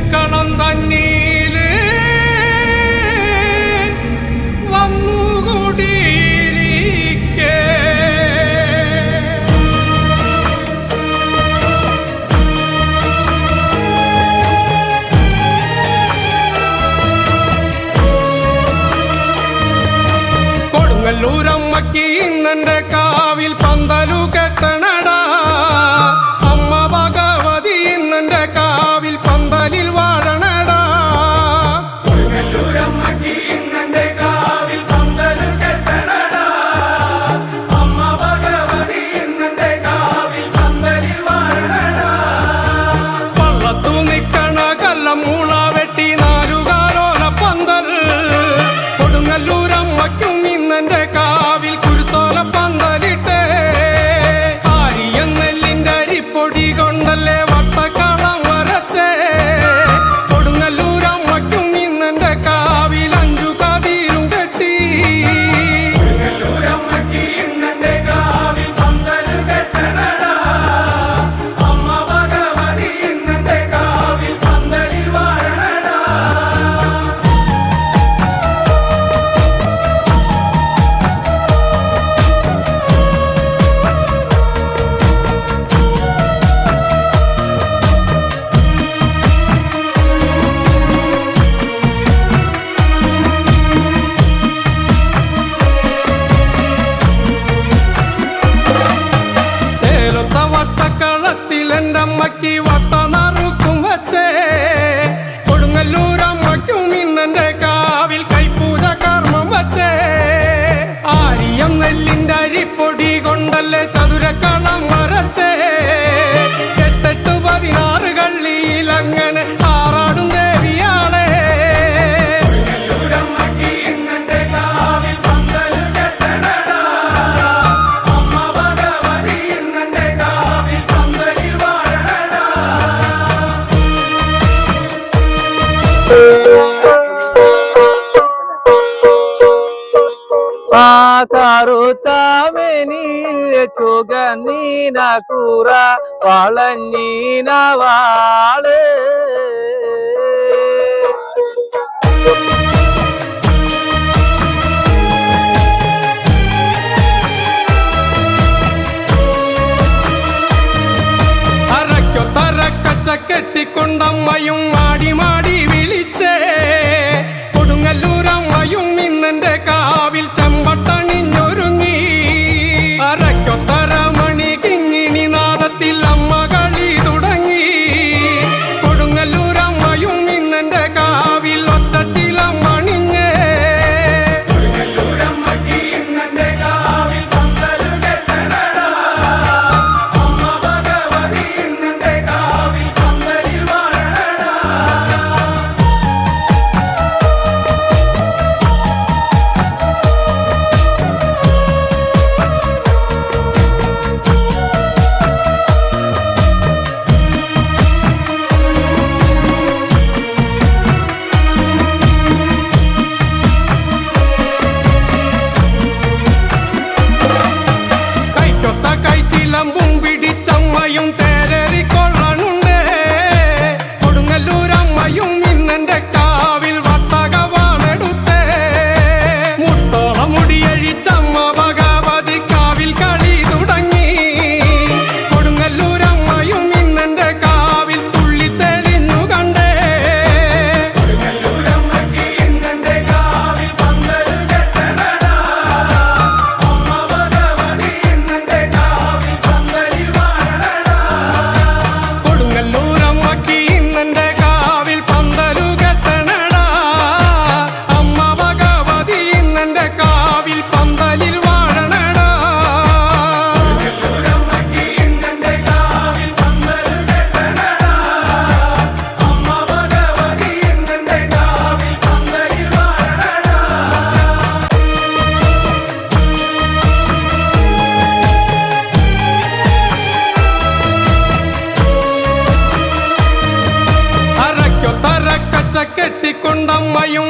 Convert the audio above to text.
കളിക്കളം തന്നീല് വന്നുകൂടിയിരിക്കേ കൊടുങ്ങല്ലൂരമ്മക്ക് ഇന്നെന്റെ കാവിൽ പന്തലു കെട്ടണടാ. അമ്മ ഭഗവതി ഇന്നെന്റെ കാവിൽ പന്തലിൽ വാഴണടാ. കൊടുങ്ങല്ലൂരമ്മക്ക് ഇന്നെന്റെ കാവിൽ പന്തലു കെട്ടണടാ. അമ്മ ഭഗവതി ഇന്നെന്റെ കാവിൽ പന്തലിൽ വാഴണടാ. പള്ളത്തു നിക്കണ കല്ലമ്മൂള വെട്ടി നാലുകാലോല പന്തൽ. കൊടുങ്ങല്ലൂരമ്മയ്ക്കും ഇന്നെന്റെ കാവിൽ കുരുത്തോല പന്തലിട്ടേ. ആരിയം നെല്ലിന്റെ അരിപ്പൊടി കൊണ്ടല്ലേ വട്ടക്കളം വരച്ചേ. കൊടുങ്ങല്ലൂരമ്മയ്ക്കും ഇന്നെന്റെ കാവിൽ 5 കതിരും കെട്ടി. കൊടുങ്ങല്ലൂരമ്മയ്ക്ക് ഇന്നെന്റെ കാവിൽ പന്തല് കെട്ടണടാ. അമ്മ ഭഗവതി ഇന്നെന്റെ കാവിൽ പന്തലിൽ വാഴണടാ. ചേലത്ത വട്ടക്കളത്തിൽ എൻ്റെ അമ്മയ്ക്ക് വട്ട നറുക്കും വച്ചേ. കൊടുങ്ങല്ലൂരമ്മയ്ക്കും ഇന്നെന്റെ കാവിൽ കൈപ്പൂജ കർമ്മം വച്ചേ. ആരിയം നെല്ലിന്റെ അരിപ്പൊടി കൊണ്ടല്ലേ ചതുരക്കളം വരച്ചേ. 8 16 കള്ളിയിൽ അങ്ങനെ ആറാടും ദേവിയാളെ. കൊടുങ്ങല്ലൂരമ്മയ്ക്ക് ഇന്നെന്റെ കാവിൽ പന്തല് കെട്ടണടാ. അമ്മ ഭഗവതി ഇന്നെന്റെ കാവിൽ പന്തലിൽ വാഴണടാ. ആ കറുത്തവനിൽ ചുകന്നീന കൂറ വളഞ്ഞീന വാള്. അരക്കൊത്തരക്കച്ച കെട്ടിക്കൊണ്ടമ്മയും മാടി മാടി വിളിച്ചേ. കൊടുങ്ങല്ലൂരമ്മയും ഇന്നെന്റെ കാവിൽ ചെമ്പട്ടണിഞ്ഞൊരുങ്ങി. അരക്കൊത്തര മണി കിങ്ങിണി നാദത്തിൽ അമ്മ കളി തുടങ്ങി. കൊടുങ്ങല്ലൂരമ്മയും ഇന്നെന്റെ കാവിൽ ഒറ്റച്ചിലം പണിഞ്ഞേ. കൊടുങ്ങല്ലൂരമ്മയ്ക്ക് ഇന്നെന്റെ കാവിൽ പന്തല് കെട്ടണടാ. അമ്മ ഭഗവതി ഇന്നെന്റെ കാവിൽ പന്തലിൽ വാഴണടാ. കൈക്കൊത്ത കൈച്ചിലമ്പും പിടിച്ചമ്മയും തേരേറിക്കൊള്ളണുണ്ടേ. കൊടുങ്ങല്ലൂരമ്മയും ഇന്നെന്റെ കാവിൽ വട്ടകവാണെടുത്തേ. മുട്ടോളം മുടിയഴിച്ചമ്മ ഭഗവതി കാവിൽ കളി തുടങ്ങി. കൊടുങ്ങല്ലൂരമ്മയും ഇന്നെന്റെ കാവിൽ തുള്ളി തെളിഞ്ഞു കണ്ടേ. കൊടുങ്ങല്ലൂരമ്മയ്ക്ക് ഇന്നെന്റെ കാവിൽ പന്തല് കെട്ടണടാ. അമ്മ ഭഗവതി ഇന്നെന്റെ കാവിൽ പന്തലിൽ വാഴണടാ. കൊടുങ്ങല്ലൂരമ്മയ്ക്ക് ഇന്നെന്റെ കാവിൽ പന്തലു കെട്ടണടാ. അമ്മ ഭഗവതി ഇന്നെന്റെ കാവിൽ പന്തലിൽ വാഴണടാ. കൊടുങ്ങല്ലൂരമ്മയ്ക്ക് ഇന്നെന്റെ കാവിൽ പന്തലു കെട്ടണടാ. അമ്മ ഭഗവതി ഇന്നെന്റെ കാവിൽ പന്തലിൽ വാഴണടാ. അരക്കൊത്തരക്കച്ച കെട്ടിക്കൊണ്ടമ്മയും